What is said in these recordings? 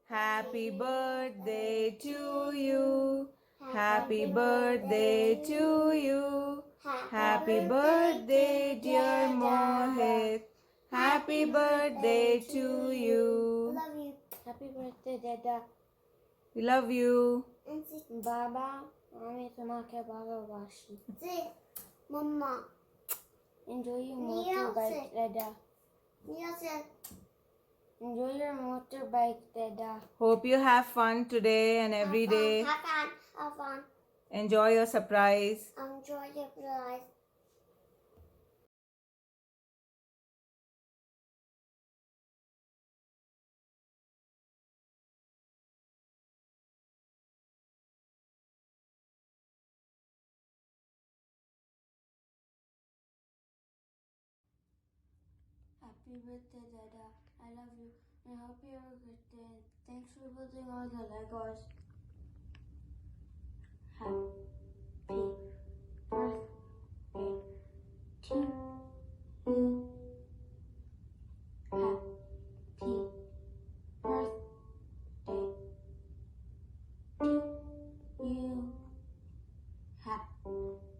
Happy birthday to you. Happy birthday to you. Happy birthday, dear Mohit. Happy birthday to you. Love you. Happy birthday, Dada. We love you. Baba, Mami Samake Baba Washi. Mama. Enjoy your motorbike, Dada. Enjoy your motorbike, Dada. Hope you have fun today and every day. Have fun. Enjoy your surprise. Enjoy your prize. Happy birthday, Dada. I love you. I hope you have a good day. Thanks for building all the Legos. Happy birthday to you. Happy birthday to you. Happy birthday,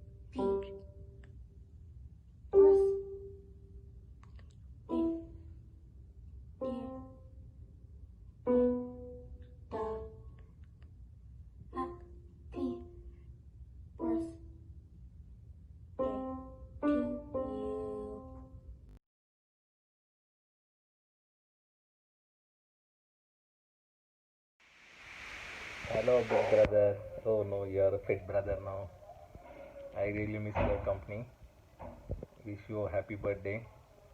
dear Dada. Happy birthday to you. Hello, big brother. Oh no, you're a fit brother now. I really miss your company. Wish you a happy birthday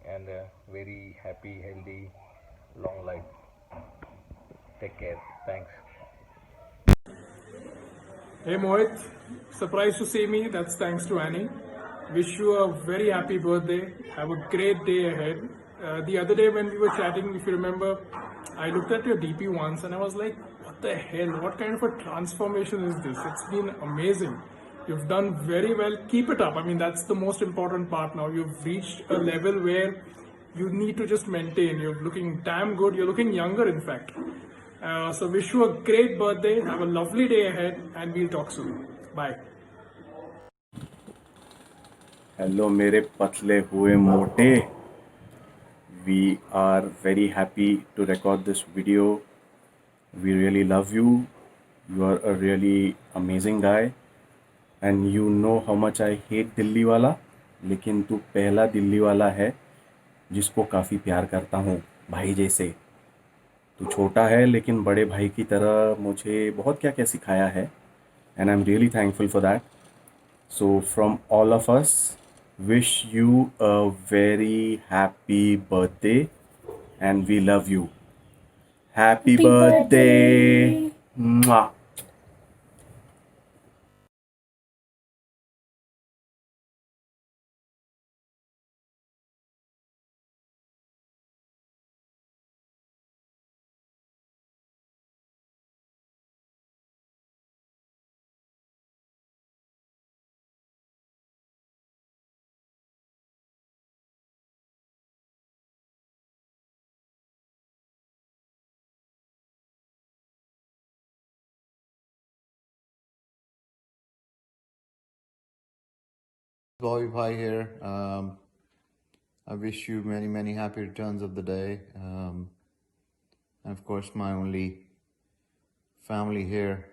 and a very happy, healthy, long life. Take care. Thanks. Hey Mohit, surprised to see me. That's thanks to Annie. Wish you a very happy birthday. Have a great day ahead. The other day when we were chatting, if you remember, I looked at your DP once and I was like, what the hell? What kind of a transformation is this? It's been amazing. You've done very well. Keep it up. I mean, that's the most important part now. You've reached a level where you need to just maintain. You're looking damn good. You're looking younger, in fact. So wish you a great birthday. Have a lovely day ahead, and we'll talk soon. Bye. Hello मेरे पतले हुए मोटे. We are very happy to record this video. We really love you. You are a really amazing guy. And you know how much I hate Delhi वाला. लेकिन तू पहला दिल्ली वाला है जिसको काफ़ी प्यार करता हूँ भाई जैसे. तू छोटा है लेकिन बड़े भाई की तरह मुझे बहुत क्या क्या सिखाया है. And I'm really thankful for that. So from all of us, wish you a very happy birthday and we love you. Happy birthday. Mwah. Bobby Pie here. I wish you many, many happy returns of the day. And of course, my only family here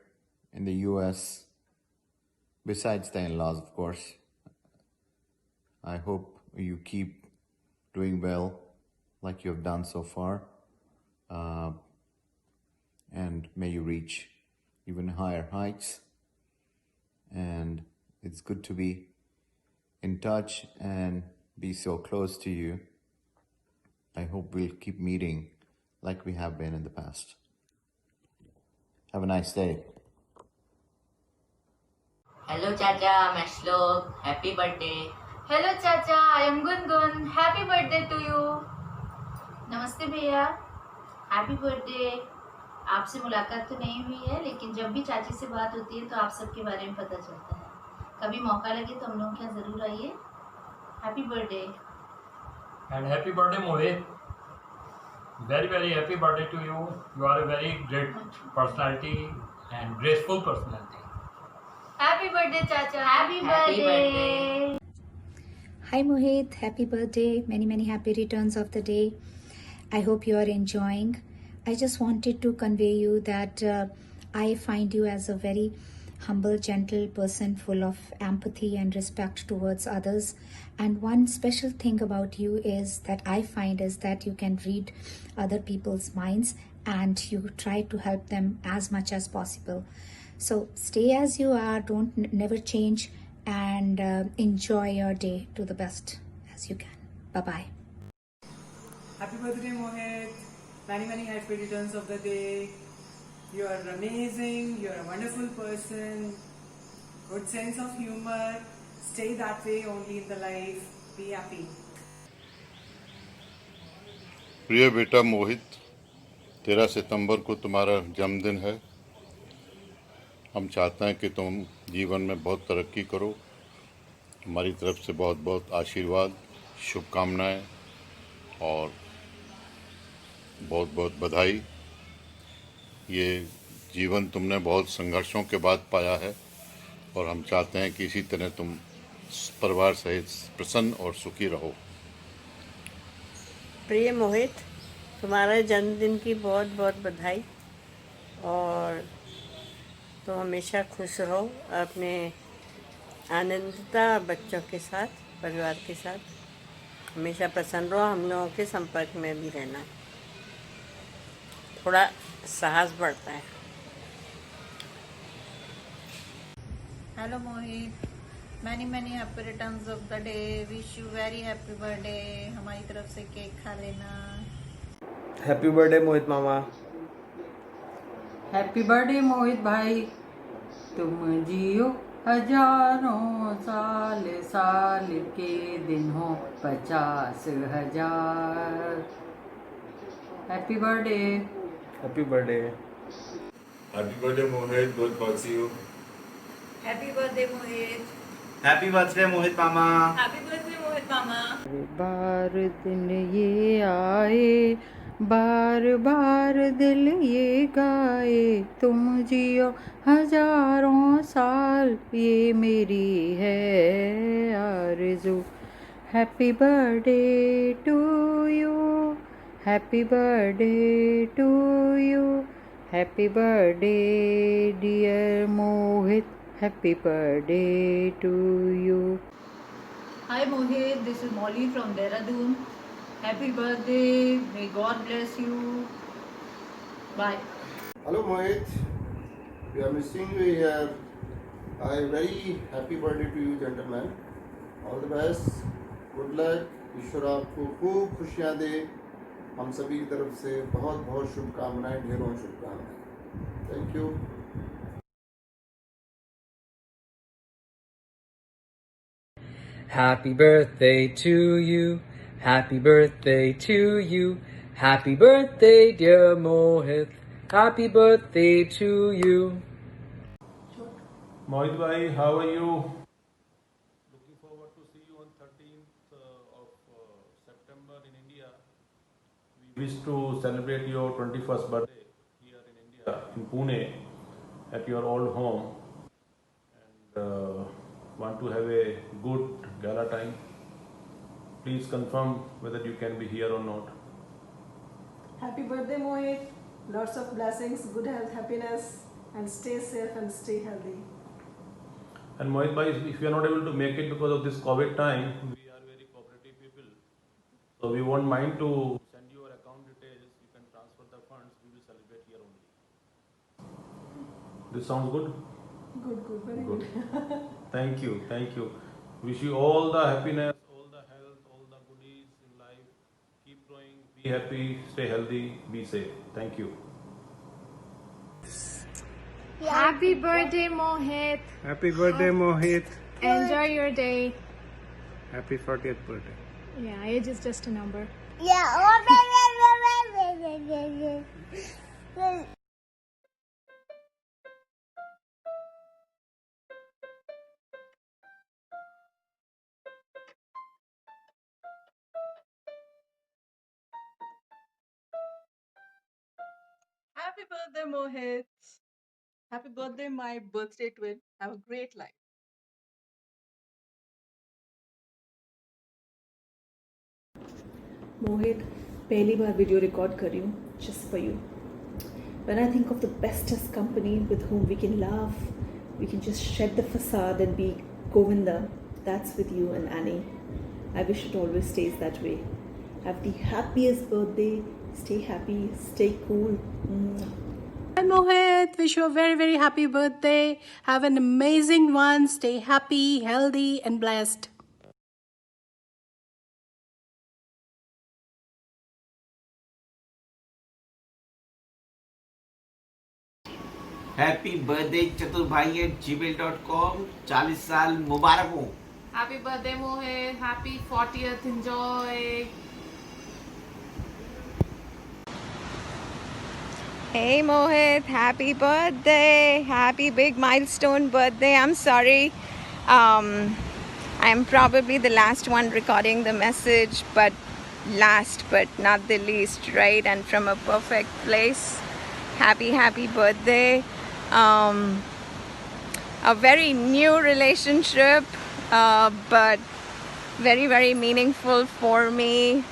in the US, besides the in-laws, of course. I hope you keep doing well like you have done so far. And may you reach even higher heights. And it's good to be in touch and be so close to you. I hope we'll keep meeting like we have been in the past. Have a nice day. Hello Chacha, मैं श्लोक. Happy birthday. Hello Chacha, I am Gungun. Happy birthday to you. नमस्ते भैया, happy birthday. आपसे मुलाकात तो नहीं हुई है, लेकिन जब भी चाची से बात होती है तो आप सबके बारे में पता चलता है. कभी मौका लगे तो हम लोग के यहाँ ज़रूर आइए. Happy birthday. And happy birthday, Mohit. Very, very happy birthday to you. You are a very great personality and graceful personality. Happy birthday, Chacha. Happy birthday. Hi Mohit, happy birthday. Many, many happy returns of the day. I hope you are enjoying. I just wanted to convey you that I find you as a very humble, gentle person full of empathy and respect towards others. And one special thing about you is that I find is that you can read other people's minds and you try to help them as much as possible. So stay as you are, don't never change, and enjoy your day to the best as you can. Bye bye. Happy birthday, Mohit. Many, many happy returns of the day. You are amazing. You are a wonderful person. Good sense of humor. Stay that way only in the life. Be happy. प्रिय बेटा मोहित, 13 सितंबर को तुम्हारा जन्मदिन है। हम चाहते हैं कि तुम जीवन में बहुत तरक्की करो। हमारी तरफ से बहुत बहुत आशीर्वाद, शुभकामनाएं और बहुत बहुत बधाई। ये जीवन तुमने बहुत संघर्षों के बाद पाया है और हम चाहते हैं कि इसी तरह तुम परिवार सहित प्रसन्न और सुखी रहो। प्रिय मोहित, तुम्हारे जन्मदिन की बहुत बहुत बधाई और तुम हमेशा खुश रहो, अपने आनंदता बच्चों के साथ, परिवार के साथ हमेशा प्रसन्न रहो। हम लोगों के संपर्क में भी रहना, थोड़ा साहस बढ़ता है। Hello Mohit, many happy returns of the day. Wish you very happy birthday. हमारी तरफ से केक खा लेना. हैप्पी बर्थडे मोहित मामा। हैप्पी बर्थडे मोहित भाई, तुम जियो हजारों साल, साल के दिन हो 50,000। Happy birthday. Happy birthday. Happy birthday Mohit, good birthday to you. Happy birthday Mohit. Happy birthday Mohit मामा। Happy birthday Mohit Mama. बार दिन ये आए, बार बार दिल ये गाए, तुम जियो हजारों साल, ये मेरी है आरज़ू। Happy birthday to you, happy birthday to you, happy birthday dear Mohit, happy birthday to you. Hi Mohit, this is Molly from Dehradun. Happy birthday. May God bless you. Bye. Hello Mohit, we are missing you here. A very happy birthday to you gentlemen. All the best, good luck. ईश्वर आपको खूब खुशियाँ दे। हम सभी की तरफ से बहुत बहुत शुभकामनाएं, ढेरों शुभकामनाएं। Thank you. Happy birthday to you, happy birthday to you, happy birthday dear Mohit, happy birthday to you. Mohit bhai, how are you? Looking forward to see you on 13th of September in India. We wish to celebrate your 21st birthday here in India, in Pune, at your old home, and want to have a good gala time. Please confirm whether you can be here or not. Happy birthday Mohit, lots of blessings, good health, happiness, and stay safe and stay healthy. And Mohit bhai, if you are not able to make it because of this COVID time, we are very cooperative people, so we won't mind to send you your account details. You can transfer the funds. We will celebrate here only. This sounds good? Good, very good. Thank you, thank you. Wish you all the happiness, all the health, all the goodies in life. Keep growing, be happy, stay healthy, be safe. Thank you. Happy birthday Mohit. Happy birthday Mohit. Enjoy your day. Happy 40th birthday। Yeah, age is just a number. Yeah. Happy birthday, Mohit. Happy birthday, my birthday twin. Have a great life. मोहित पहली बार video record कर रही हूँ just for you. When I think of the bestest company with whom we can laugh, we can just shed the facade and be Govinda, that's with you and Annie. I wish it always stays that way. Have the happiest birthday. Stay happy. Stay cool. Hi Mohit, wish you a very, very happy birthday. Have an amazing one. Stay happy, healthy, and blessed. Happy birthday चतुरभाई@gmail.com 40 साल मुबारक हो. Happy birthday, Mohit. Happy 40th. Enjoy. Hey Mohit, happy birthday. Happy big milestone birthday. I'm sorry. I'm probably the last one recording the message, but last but not the least, right? And from a perfect place. Happy birthday. A very new relationship, but very, very meaningful for me,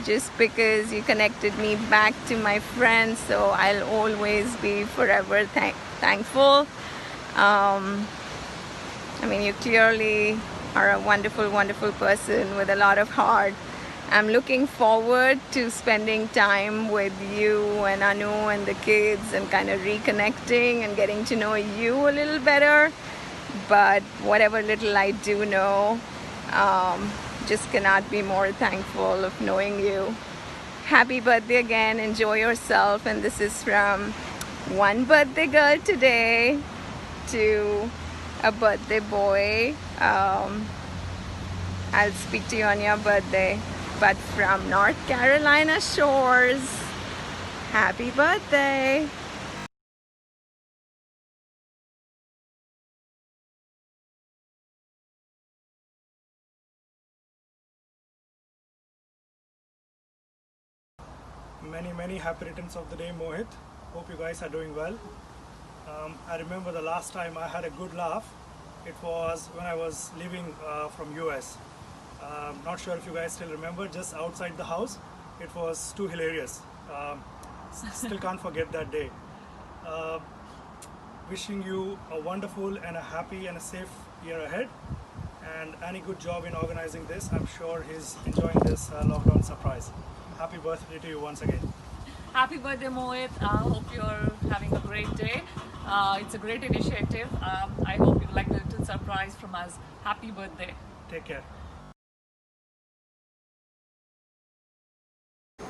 just because you connected me back to my friends, so I'll always be forever thankful. I mean, you clearly are a wonderful, wonderful person with a lot of heart. I'm looking forward to spending time with you and Anu and the kids and kind of reconnecting and getting to know you a little better. But whatever little I do know, just cannot be more thankful of knowing you. Happy birthday again. Enjoy yourself. And this is from one birthday girl today to a birthday boy. I'll speak to you on your birthday. But from North Carolina shores, happy birthday. Many happy returns of the day, Mohit. Hope you guys are doing well. I remember the last time I had a good laugh. It was when I was leaving from US. Not sure if you guys still remember, just outside the house. It was too hilarious. Still can't forget that day. Wishing you a wonderful and a happy and a safe year ahead. And any good job in organizing this. I'm sure he's enjoying this lockdown surprise. Happy birthday to you once again. Happy birthday, Mohit. I hope you're having a great day. It's a great initiative. I hope you like the little surprise from us. Happy birthday. Take care.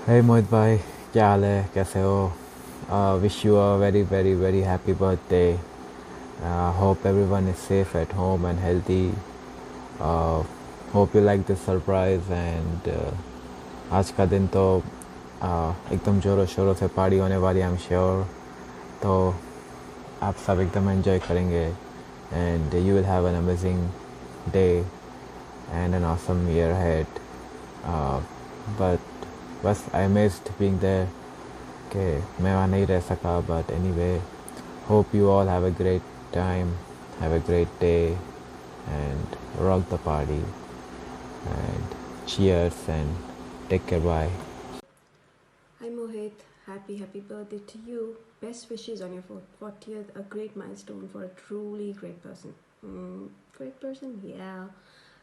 Hey Mohit bhai, क्या हाल है, कैसे हो? Wish you a very happy birthday. Hope everyone is safe at home and healthy. Hope you like this surprise and आज का दिन तो एकदम ज़ोरों शोरों से पार्टी होने वाली, I'm sure. तो आप सब एकदम एंजॉय करेंगे and you will have an amazing day and an awesome year ahead. But बस I missed being there कि मैं वहाँ नहीं रह सका, but anyway, hope you all have a great time, have a great day and rock the party and cheers and take care, bye. Hi Mohit, happy birthday to you. Best wishes on your 40th, a great milestone for a truly great person. Great person, yeah.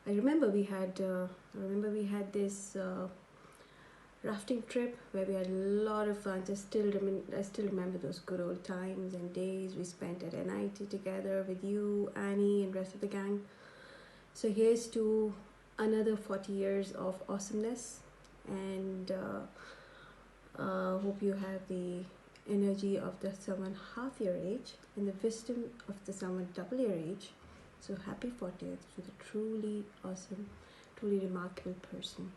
I remember we had this rafting trip where we had a lot of fun. I still remember those good old times and days we spent at NIT together with you, Annie, and rest of the gang. So here's to another 40 years of awesomeness, and hope you have the energy of the someone half your age and the wisdom of the someone double your age. So happy 40th to the truly awesome, truly remarkable person.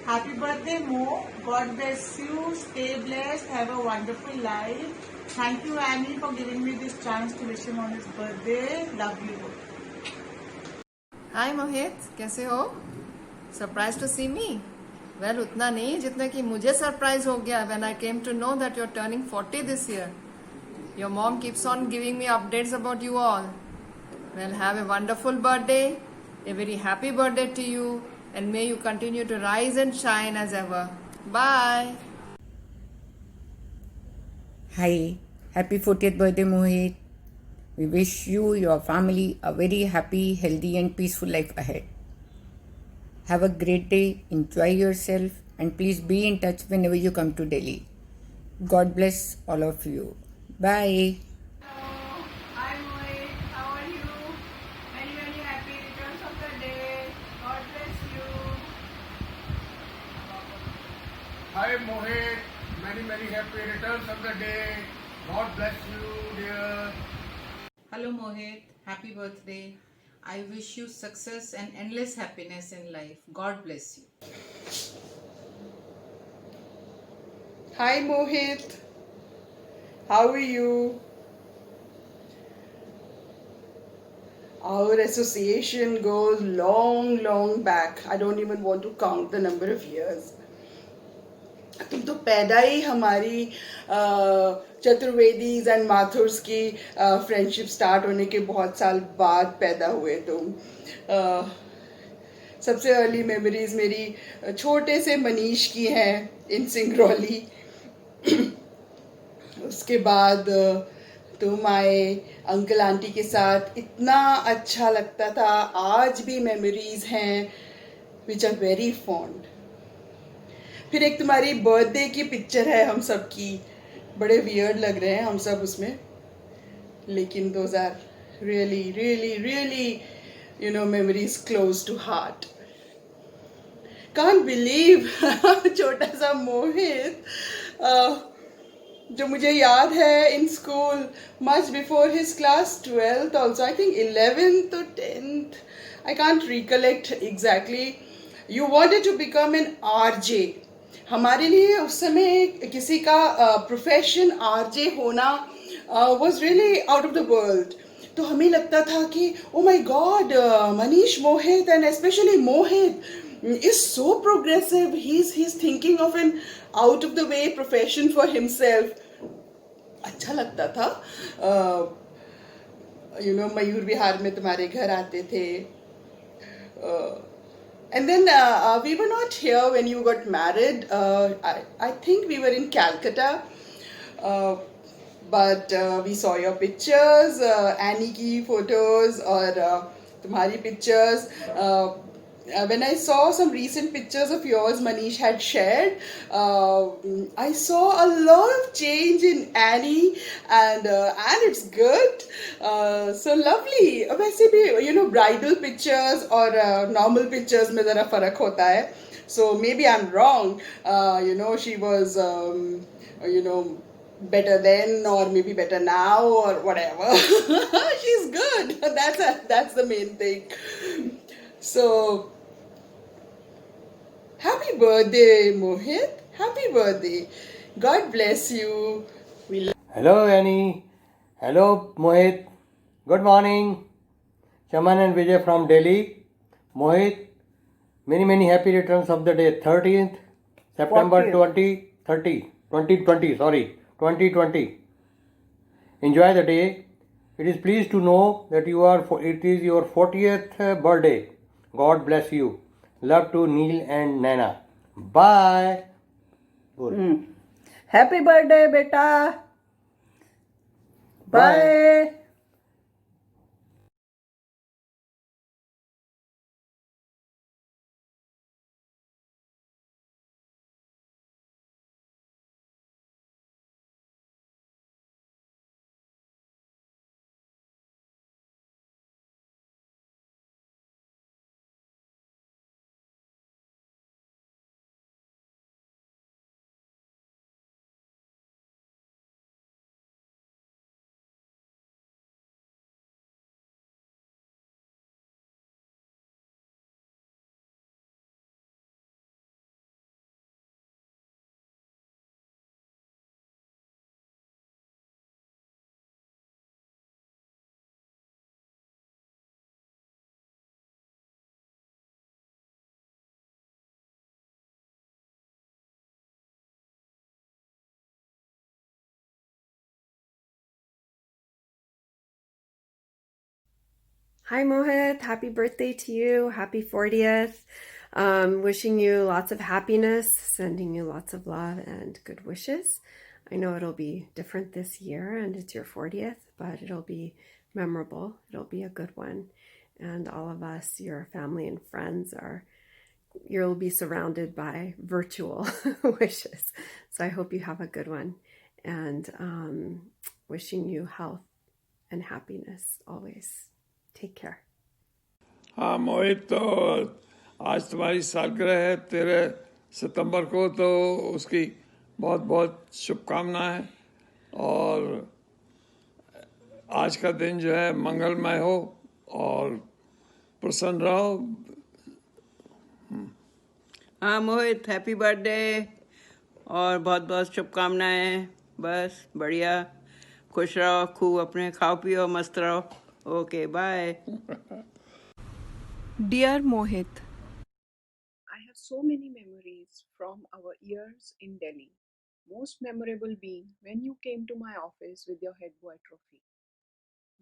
Happy birthday, Mo. God bless you. Stay blessed. Have a wonderful life. Thank you, Annie, for giving me this chance to wish him on his birthday. Love you. Hi Mohit, कैसे हो? Surprised to see me? Well, उतना नहीं जितना कि मुझे surprise हो गया when I came to know that you're turning 40 this year. Your mom keeps on giving me updates about you all. Well, have a wonderful birthday, a very happy birthday to you, and may you continue to rise and shine as ever. Bye. Hi, happy 40th birthday, Mohit. We wish you, your family, a very happy, healthy, and peaceful life ahead. Have a great day, enjoy yourself, and please be in touch whenever you come to Delhi. God bless all of you. Bye. Hi Mohit, how are you? Many, many happy returns of the day. God bless you. Hi Mohit, many happy returns of the day. God bless you, dear. Hello Mohit, happy birthday. I wish you success and endless happiness in life. God bless you. Hi Mohit, how are you? Our association goes long back. I don't even want to count the number of years. तुम तो पैदा ही हमारी चतुर्वेदीज and Mathurs की friendship start होने के बहुत साल बाद पैदा हुए तुम. सबसे अर्ली मेमोरीज मेरी छोटे से मनीष की हैं इन सिंगरौली. उसके बाद तुम आए अंकल आंटी के साथ, इतना अच्छा लगता था. आज भी मेमोरीज हैं विच आर वेरी फॉन्ड. फिर एक तुम्हारी बर्थडे की पिक्चर है हम सब की, बड़े वियर्ड लग रहे हैं हम सब उसमें, लेकिन those are really really really you know memories close to heart. Can't believe छोटा सा मोहित जो मुझे याद है in school much before his class 12th also, I think 11th or 10th, I can't recollect exactly. You wanted to become an RJ. हमारे लिए उस समय किसी का प्रोफेशन RJ होना was really out of the world. तो हमें लगता था कि oh my God, Manish Mohit and specially Mohit is so progressive. He's thinking of an out of the way profession for himself. अच्छा लगता था. You know, मयूर विहार में तुम्हारे घर आते थे. And then we were not here when you got married. I think we were in Calcutta. But we saw your pictures, Annie की photos और तुम्हारी pictures. When I saw some recent pictures of yours Manish had shared, I saw a lot of change in Annie, and it's good. So lovely. वैसे भी you know bridal pictures और normal pictures में ज़रा फ़र्क होता है. So maybe I'm wrong. You know she was you know better then or maybe better now or whatever. She's good. That's the main thing. So happy birthday Mohit, happy birthday. God bless you. Hello Annie, hello Mohit, good morning. Chaman and Vijay from Delhi. Mohit, many happy returns of the day. 13th September 2020. Enjoy the day. It is pleased to know that it is your 40th birthday. God bless you. Love to Neil and Nana. Bye. Happy birthday beta. Bye. Hi Mohit, happy birthday to you. Happy 40th. Wishing you lots of happiness, sending you lots of love and good wishes. I know it'll be different this year and it's your 40th, but it'll be memorable. It'll be a good one. And all of us, your family and friends, you'll be surrounded by virtual wishes. So I hope you have a good one, and wishing you health and happiness always. Take care. हाँ मोहित, तो आज तुम्हारी सालगिरह है 13 सितंबर को, तो उसकी बहुत बहुत शुभकामनाएं, और आज का दिन जो है मंगलमय हो और प्रसन्न रहो। हाँ मोहित, हैप्पी बर्थडे और बहुत बहुत शुभकामनाएं। बस बढ़िया, खुश रहो, खूब अपने खाओ पियो, मस्त रहो। Okay, bye. Dear Mohit, I have so many memories from our years in Delhi. Most memorable being when you came to my office with your head boy trophy.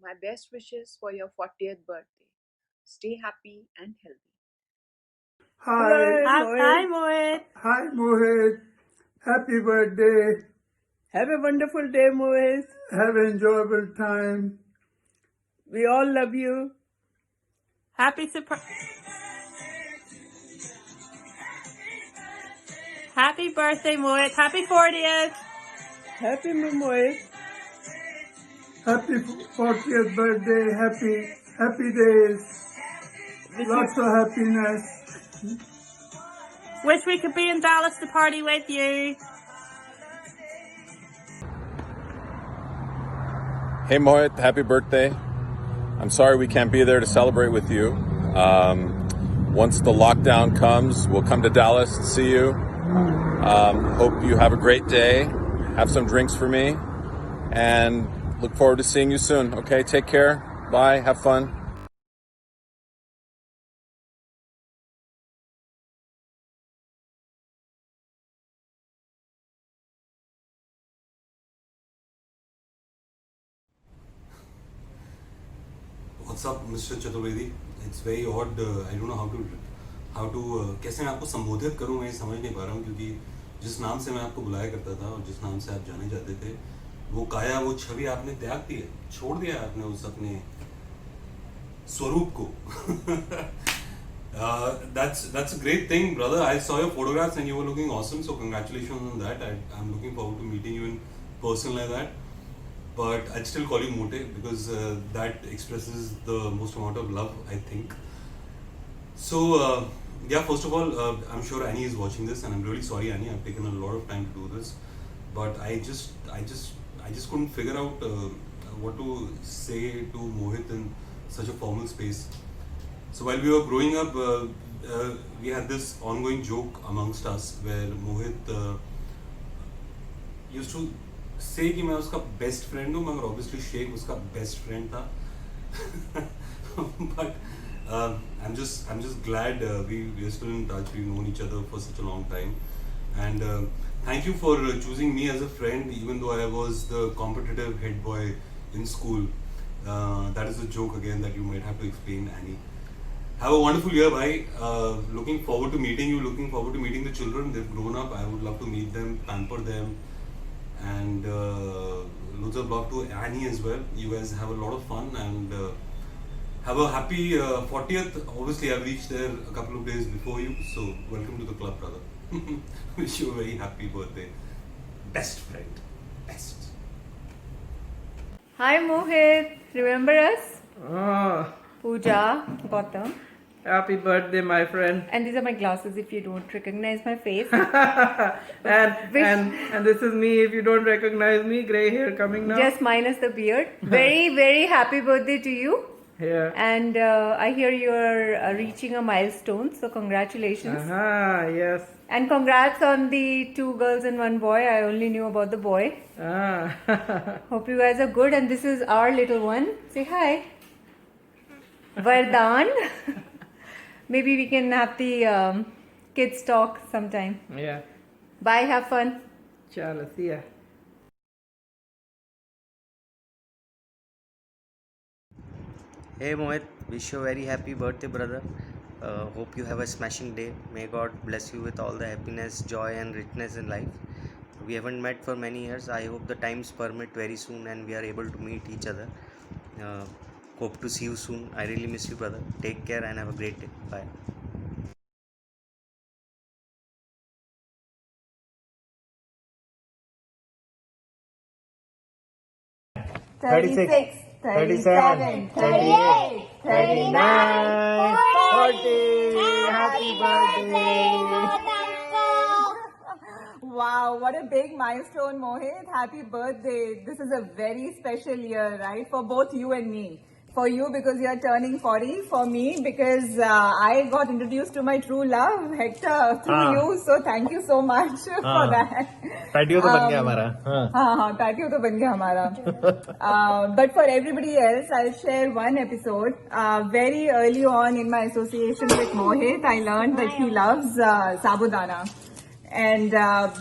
My best wishes for your 40th birthday. Stay happy and healthy. Hi Mohit. Hi Mohit, happy birthday. Have a wonderful day, Mohit. Have an enjoyable time. We all love you. Happy birthday, Mohit. Happy 40th. Happy Mohit. Happy 40th birthday, happy days. Lots of happiness. Wish we could be in Dallas to party with you. Hey Mohit, happy birthday. I'm sorry we can't be there to celebrate with you. Once the lockdown comes, we'll come to Dallas to see you. Hope you have a great day. Have some drinks for me. And look forward to seeing you soon. Okay, take care. Bye. Have fun. What's up, Mr. Chaturvedi? It's very odd. I don't know how to कैसे मैं आपको संबोधित करूं, मैं समझ नहीं पा रहा हूं, क्योंकि जिस नाम से मैं आपको बुलाया करता था और जिस नाम से आप जाने जाते थे, वो काया, वो छवि आपने त्याग दी है, छोड़ दिया आपने उस अपने स्वरूप को. That's a great thing, brother. I saw your photographs and you were looking awesome. So congratulations on that. I'm looking forward to meeting you in person like that. But I'd still call you Mote because that expresses the most amount of love, I think. So yeah, first of all, I'm sure Annie is watching this, and I'm really sorry, Annie. I've taken a lot of time to do this, but I just couldn't figure out what to say to Mohit in such a formal space. So while we were growing up, we had this ongoing joke amongst us where Mohit used to say कि मैं उसका best friend हूँ, मगर obviously Sheikh उसका best friend था. But I'm just glad we're still in touch. We've known each other for such a long time, and thank you for choosing me as a friend, even though I was the competitive head boy in school. That is a joke again that you might have to explain, Annie. Have a wonderful year, bye. Looking forward to meeting you. Looking forward to meeting the children. They've grown up. I would love to meet them, pamper them, and loads of love to Annie as well. You guys have a lot of fun and have a happy 40th. Obviously, I've reached there a couple of days before you, so welcome to the club, brother. Wish you a very happy birthday. Best friend. Best. Hi Mohit, remember us? Oh, Pooja, Gautam. happy birthday, my friend. And these are my glasses if you don't recognize my face. and this is me. If you don't recognize me, gray hair coming now. Just minus the beard. Very, very happy birthday to you. Yeah. And I hear you're reaching a milestone, so congratulations. Yes. And congrats on the 2 girls and 1 boy. I only knew about the boy. Hope you guys are good. And this is our little one. Say hi. Vardhan. Maybe we can have the kids talk sometime. Yeah. Bye, have fun. Chalo, see ya. Hey Mohit, wish you a very happy birthday, brother. Hope you have a smashing day. May God bless you with all the happiness, joy, and richness in life. We haven't met for many years. I hope the times permit very soon and we are able to meet each other. Hope to see you soon. I really miss you, brother. Take care and have a great day. Bye. Thirty-six, 37, 38, 39, 40. Happy birthday! Wow, what a big milestone, Mohit. Happy birthday. This is a very special year, right? For both you and me. For you because you are turning 40. For me because I got introduced to my true love, Hector, through you. So thank you so much for that. Patio तो बन गया हमारा. हाँ, patio तो बन गया हमारा. But for everybody else, I'll share one episode. Very early on in my association with Mohit, I learned that he loves sabudana. And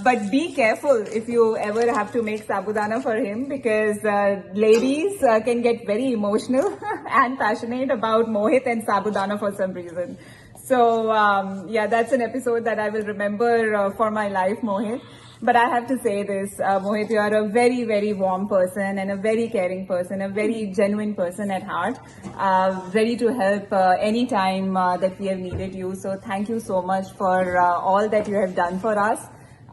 but be careful if you ever have to make sabudana for him because ladies can get very emotional and passionate about Mohit and sabudana for some reason. So yeah, that's an episode that I will remember for my life, Mohit. But I have to say this, Mohit, you are a very, very warm person and a very caring person, a very genuine person at heart, ready to help any time that we have needed you. So thank you so much for all that you have done for us.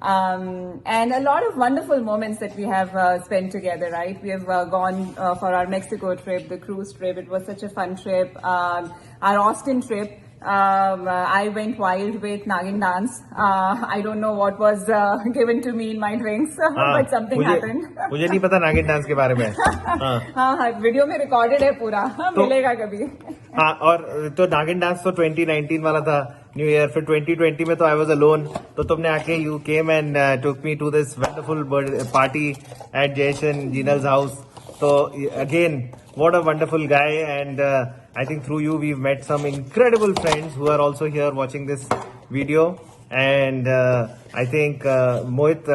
And a lot of wonderful moments that we have spent together, right? We have gone for our Mexico trip, the cruise trip. It was such a fun trip. Our Austin trip. I went wild with Nagin dance. I don't know what was given to me in my drinks, but something happened. मुझे नहीं पता नागिन dance के बारे में. हाँ, video में recorded है पूरा. मिलेगा कभी. हाँ, और तो नागिन डांस तो 2019 वाला था न्यू ईयर. फिर 2020 में तो आई वाज अलोन. तो तुमने आके you came and took me to this wonderful party at जयशन जीनल्स house. So again, what a wonderful guy, and I think through you we've met some incredible friends who are also here watching this video. And I think Mohit,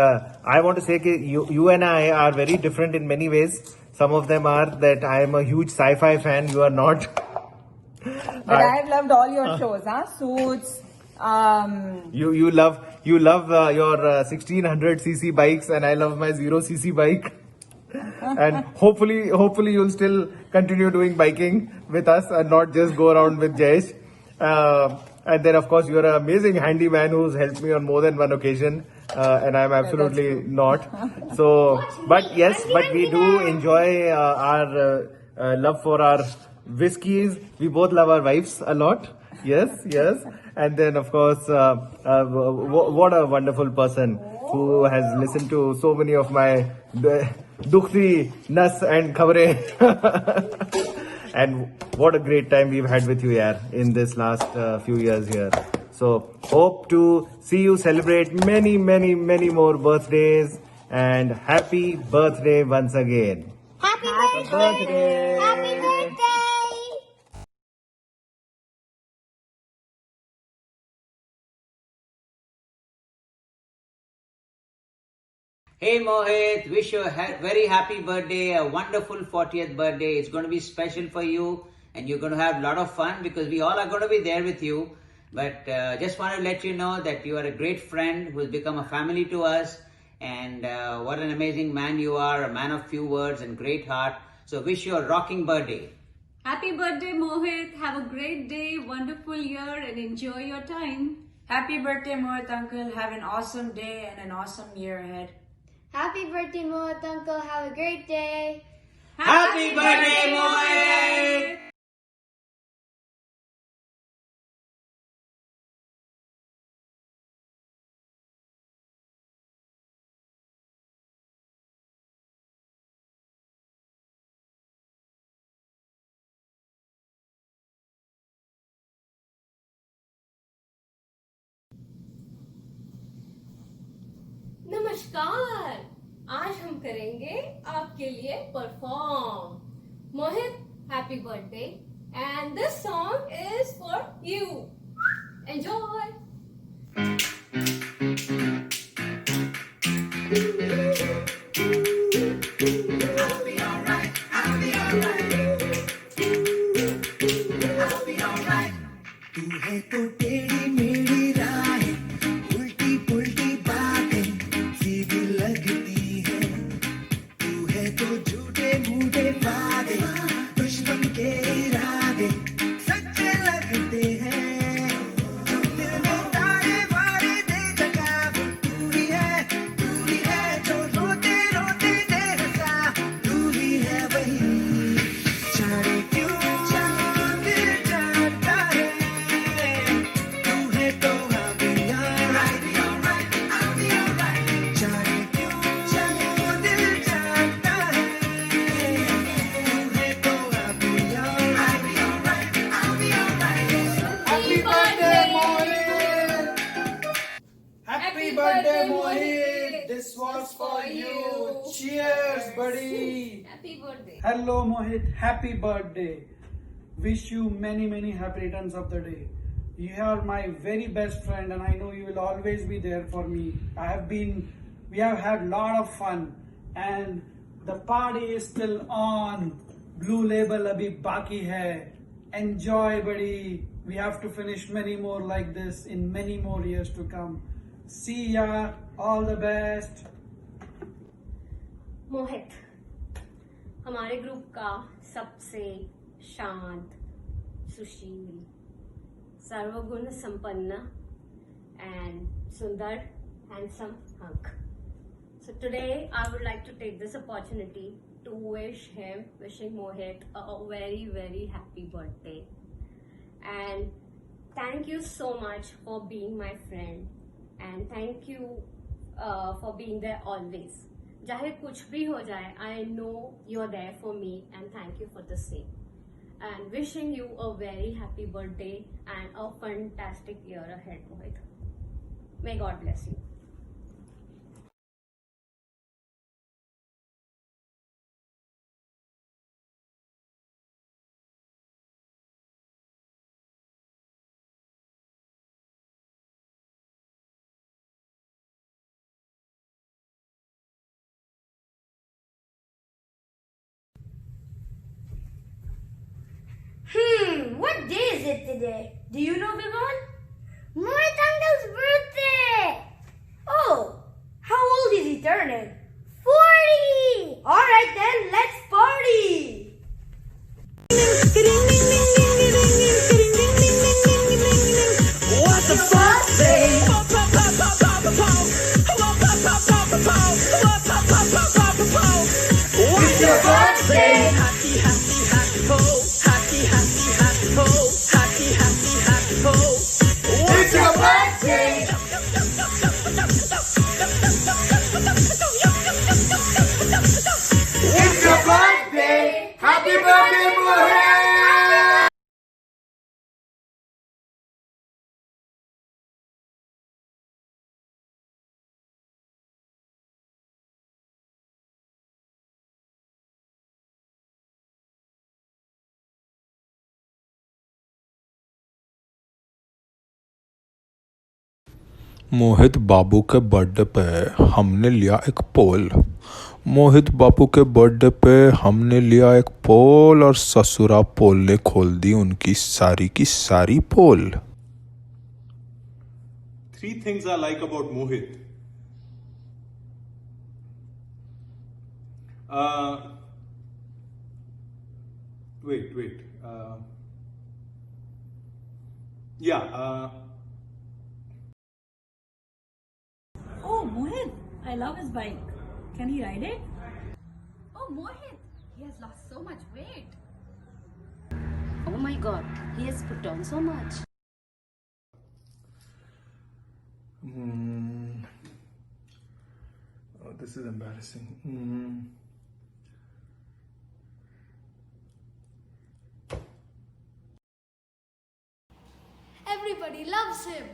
I want to say that you and I are very different in many ways. Some of them are that I am a huge sci-fi fan. You are not. But I have loved all your shows, huh? Suits. You love your 1600cc bikes, and I love my 0cc bike. And hopefully you'll still continue doing biking with us and not just go around with Jayesh. And then of course you're an amazing handyman who's helped me on more than one occasion, and I'm absolutely not. So, but yes, but we do enjoy our love for our whiskeys. We both love our wives a lot. Yes. And then of course, what a wonderful person who has listened to so many of my dukhti nas and khavre. And what a great time we've had with you, yaar, in this last few years here. So hope to see you celebrate many more birthdays, and happy birthday once again. Happy birthday! Happy birthday! Hey Mohit, wish you a very happy birthday, a wonderful 40th birthday. It's going to be special for you and you're going to have a lot of fun because we all are going to be there with you. But just want to let you know that you are a great friend who has become a family to us, and what an amazing man you are, a man of few words and great heart. So wish you a rocking birthday. Happy birthday, Mohit. Have a great day, wonderful year, and enjoy your time. Happy birthday, Mohit Uncle. Have an awesome day and an awesome year ahead. Happy birthday, Mohit Uncle. Have a great day. Happy birthday, Mohit! नमस्कार, आज हम करेंगे आपके लिए perform. Mohit, happy birthday and this song is for you. Enjoy. I'll be alright, I'll be alright. This was for you. Cheers, buddy. Happy birthday. Hello Mohit, happy birthday. Wish you many happy returns of the day. You are my very best friend and I know you will always be there for me. We have had lot of fun and the party is still on. Blue Label abhi baki hai. Enjoy buddy. We have to finish many more like this in many more years to come. See ya. All the best. मोहित हमारे group का सबसे शांत, सुशील, सर्वगुण संपन्न and Sundar handsome hunk. So today I would like to take this opportunity to wishing Mohit a very happy birthday. And thank you so much for being my friend and thank you for being there always. चाहे कुछ भी हो जाए, I know you're there for me and thank you for the same. And wishing you a very happy birthday and a fantastic year ahead, Mohit. May God bless you. What day is it today? Do you know, Vivon? Mohit Uncle's birthday! Oh, how old is he turning? 40! Alright then, let's party! What the fuck, say? It's your birthday! Happy, happy, happy ho! Happy, happy, happy ho! Happy, happy, happy ho! It's your birthday! It's your birthday! Happy birthday, Mohit! मोहित बाबू के birthday पे हमने लिया एक पोल। मोहित बाबू के birthday पे हमने लिया एक पोल और ससुरा पोल ने खोल दी उनकी सारी की सारी पोल। 3 things I like about Mohit. Wait. Oh, Mohit, I love his bike. Can he ride it? Oh, Mohit, he has lost so much weight. Oh my god, he has put on so much. Oh, this is embarrassing. Everybody loves him.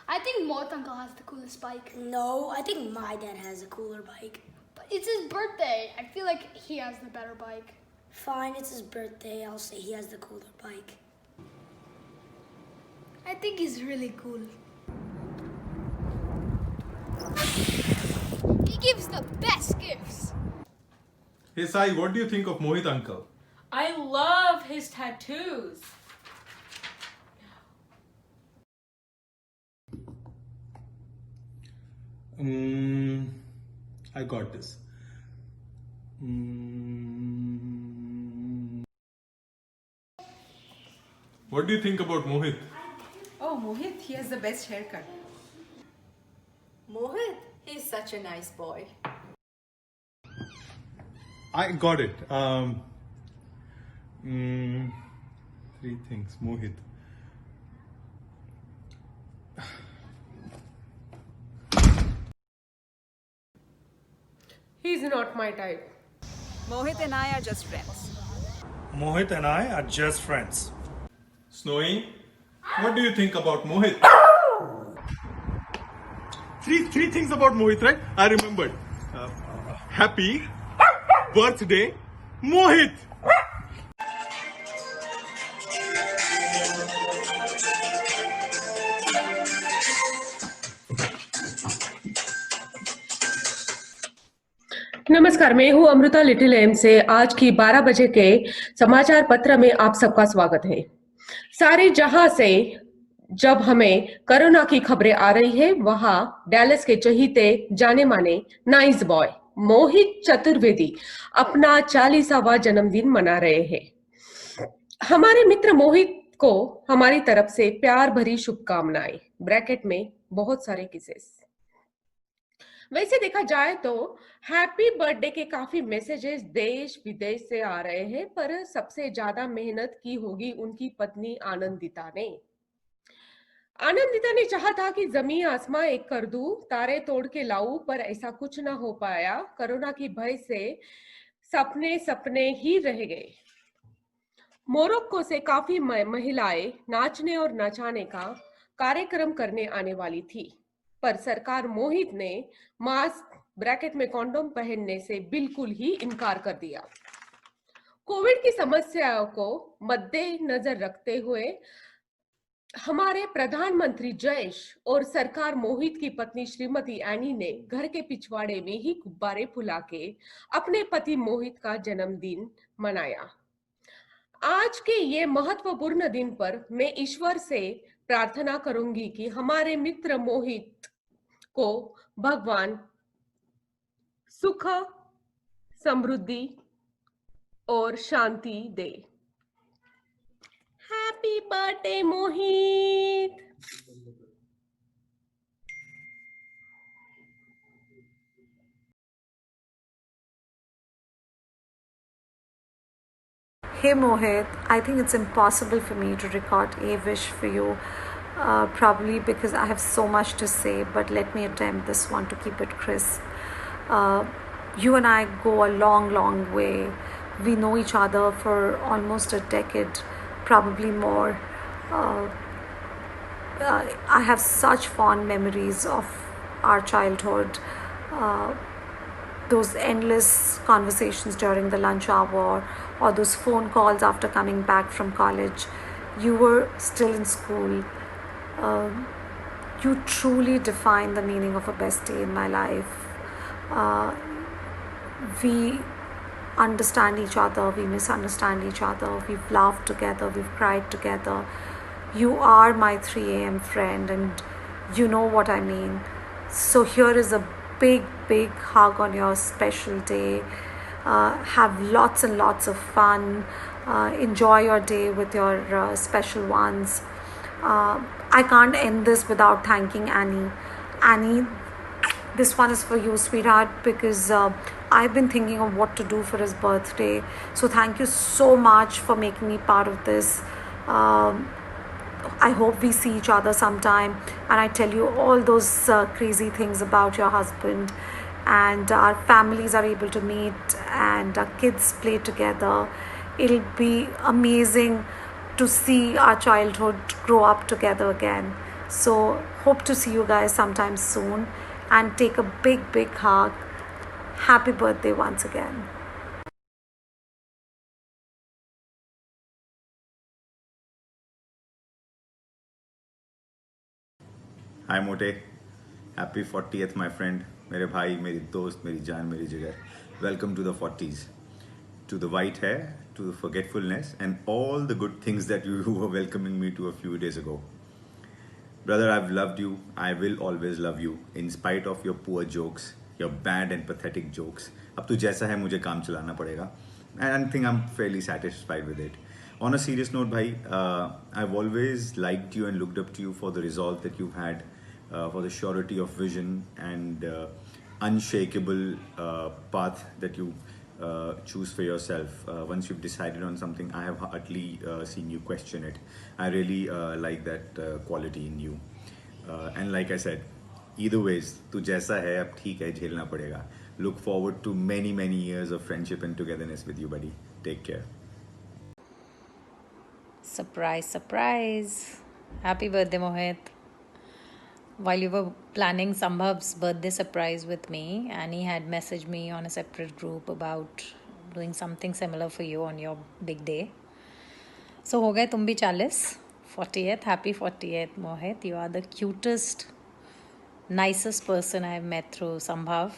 I think Mohit Uncle has the coolest bike. No, I think my dad has a cooler bike. But it's his birthday. I feel like he has the better bike. Fine, it's his birthday. I'll say he has the cooler bike. I think he's really cool. He gives the best gifts. Hey Sai, what do you think of Mohit Uncle? I love his tattoos. I got this. What do you think about Mohit? Oh, Mohit, he has the best haircut. Mohit, he's such a nice boy. I got it. 3 things. Mohit. He's not my type. Mohit and I are just friends. Mohit and I are just friends. Snowy, what do you think about Mohit? three things about Mohit, right? I remembered. Happy birthday, Mohit. नमस्कार, मैं हूं Amrita little M से। आज की 12 बजे के समाचार पत्र में आप सबका स्वागत है। सारे जहां से जब हमें कोरोना की खबरें आ रही है, वहां डैलस के चहीते जाने माने नाइस बॉय मोहित चतुर्वेदी अपना 40वां जन्मदिन मना रहे हैं। हमारे मित्र मोहित को हमारी तरफ से प्यार भरी शुभकामनाएं। ब्रैकेट में बहुत सारे किसेस। वैसे देखा जाए तो हैप्पी बर्थडे के काफी मैसेजेस देश विदेश से आ रहे हैं, पर सबसे ज्यादा मेहनत की होगी उनकी पत्नी आनंदिता ने। आनंदिता ने चाहा था कि जमीन आसमां एक कर दूं, तारे तोड़ के लाऊं, पर ऐसा कुछ ना हो पाया। कोरोना की भय से सपने सपने ही रह गए। मोरक्को से काफी महिलाएं नाचने और नचाने का कार्यक्रम करने आने वाली थी, पर सरकार मोहित ने मास्क ब्रैकेट में कॉन्डोम पहनने से बिल्कुल ही इनकार कर दिया। कोविड की समस्याओं को मद्देनजर रखते हुए हमारे प्रधानमंत्री जयेश और सरकार मोहित की पत्नी श्रीमती एनी ने घर के पिछवाड़े में ही गुब्बारे फुला के अपने पति मोहित का जन्मदिन मनाया। आज के ये महत्वपूर्ण दिन पर मैं ईश्वर से प्रार्थना करूंगी कि हमारे मित्र मोहित को भगवान सुख, समृद्धि और शांति दे। Happy birthday Mohit. Hey Mohit, I think it's impossible for me to record a wish for you, probably because I have so much to say, but let me attempt this one to keep it crisp. You and I go a long, long way. We know each other for almost a decade, probably more. I have such fond memories of our childhood. Those endless conversations during the lunch hour, or those phone calls after coming back from college. You were still in school. You truly define the meaning of a best day in my life. We understand each other, we misunderstand each other, we've laughed together, we've cried together. You are my 3 a.m. friend, and you know what I mean. So here is a big hug on your special day. Have lots and lots of fun. Enjoy your day with your special ones. I can't end this without thanking Annie. Annie, this one is for you, sweetheart, because I've been thinking of what to do for his birthday. So thank you so much for making me part of this. I hope we see each other sometime, and I tell you all those crazy things about your husband, and our families are able to meet, and our kids play together. It'll be amazing to see our childhood grow up together again. So hope to see you guys sometime soon, and take a big hug. Happy birthday once again. हाय मोटे, happy 40th my friend, मेरे भाई, मेरी दोस्त, मेरी जान, मेरी जिगर. Welcome to the 40s, to the white hair, to the forgetfulness and all the good things that you were welcoming me to a few days ago. Brother, I've loved you. I will always love you in spite of your poor jokes, your bad and pathetic jokes. अब तू जैसा है मुझे काम चलाना पड़ेगा. And I think I'm fairly satisfied with it. On a serious note, bhai, I've always liked you and looked up to you for the resolve that you've had, for the surety of vision and unshakable path that you choose for yourself. Once you've decided on something, I have hardly seen you question it. I really like that quality in you. And like I said, either ways, tu jaisa hai, ab theek hai, jhelna padega. Look forward to many years of friendship and togetherness with you, buddy. Take care. Surprise, surprise. Happy birthday, Mohit. while you were planning Sambhav's birthday surprise with me, Annie had messaged me on a separate group about doing something similar for you on your big day. So हो गए तुम भी 40, 40th, happy 40th Mohit. You are the cutest, nicest person I have met through Sambhav.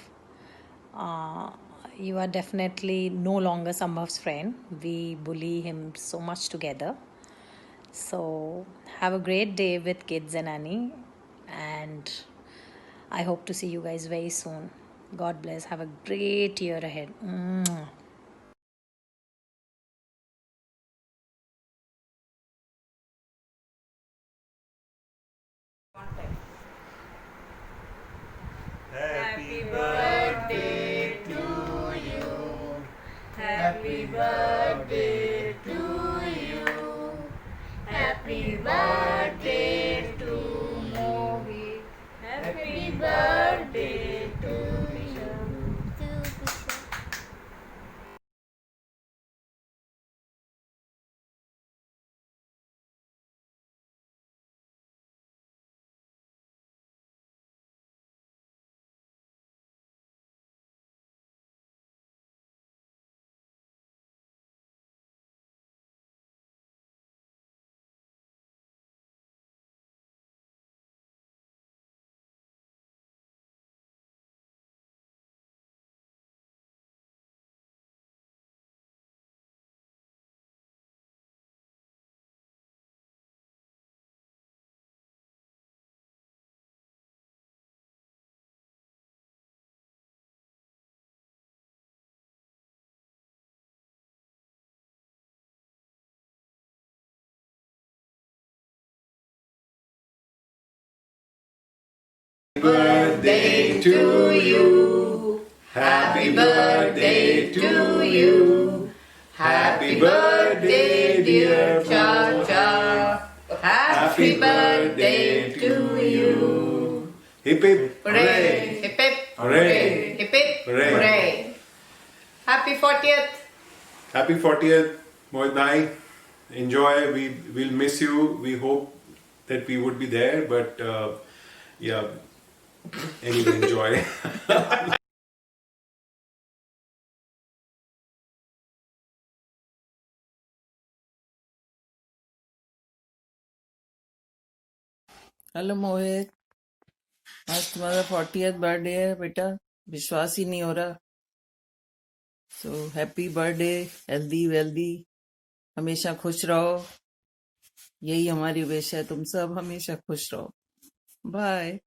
You are definitely no longer Sambhav's friend. We bully him so much together. So have a great day with kids and Annie, and I hope to see you guys very soon. God bless. Have a great year ahead. Mwah. Happy birthday to you. Happy birthday to you. Happy birthday to Mohit. Happy birthday to you. Birthday to you. Happy birthday to you. Happy birthday, dear Cha Cha. Happy birthday to you. Hip hip Hooray! Hip hip! Hooray! Hip hip! Hooray! Hooray! Happy 40th! Happy 40th, Mohit bhai. Enjoy. We'll miss you. We hope that we would be there, but yeah. Anyway, enjoy. Hello Mohit, आज तुम्हारा 40th birthday है बेटा, विश्वास ही नहीं हो रहा. So happy birthday, healthy wealthy, हमेशा खुश रहो. यही हमारी विश है, तुम सब हमेशा खुश रहो. बाय.